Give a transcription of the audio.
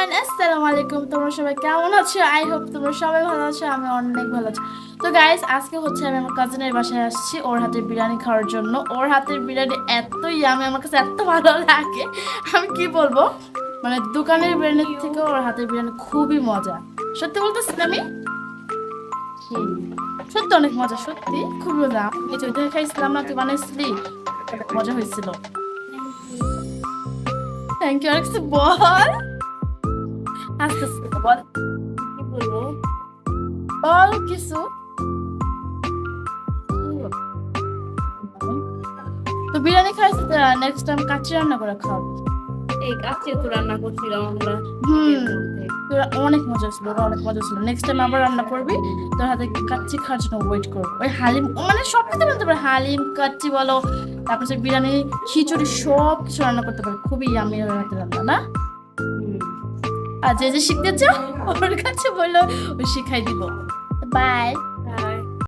Everyone, আসসালামু আলাইকুম। তোমরা সবাই কেমন আছো? আই হোপ তোমরা সবাই ভালো আছো। আমি অনেক ভালো আছি। তো গাইস, আজকে হচ্ছে আমি আমার কাজিনের বাসায় আসছি ওর হাতের বিরিয়ানি খাওয়ার জন্য। ওর হাতের বিরিয়ানি এত ইয়ামি, আমার কাছে এত ভালো লাগে, আমি কি বলবো। মানে দোকানের বিরিয়ানির থেকে ওর হাতের বিরিয়ানি খুবই মজা। সত্যি বলতেছি আমি, সত্যি অনেক মজা, সত্যি খুব মজা। এই যে ওইদিকে খাইছিলাম না, তুই বানাইছিলি, অনেক মজা হয়েছিল। Thank you. আর কিছু বল, আস্তে আস্তে বল, কি বলবো? বল কিছু। তো বিরিয়ানি খাইছি, নেক্সট টাইম কাচ্চি রান্না করে খাও। এই কাছে তো রান্না করছিলাম আমরা হুম, ঈদের মধ্যে। তোরা অনেক মজা ছিল, ওরা অনেক মজা ছিল। নেক্সট টাইম আবার রান্না করবি, তোর হাতে কাচ্চি খাওয়ার জন্য ওয়েট করবো। ওই হালিম, মানে সব কিছু বলতে পারে, হালিম কাচ্চি বলো, তারপর সে বিরিয়ানি, খিচুড়ি, সব কিছু রান্না করতে পারে। খুবই ইয়ামি ওর হাতে রান্না না। হুম। আর যে যে শিখতে চাও ওর কাছে বললো, ওই শিখাই দিব। বাই।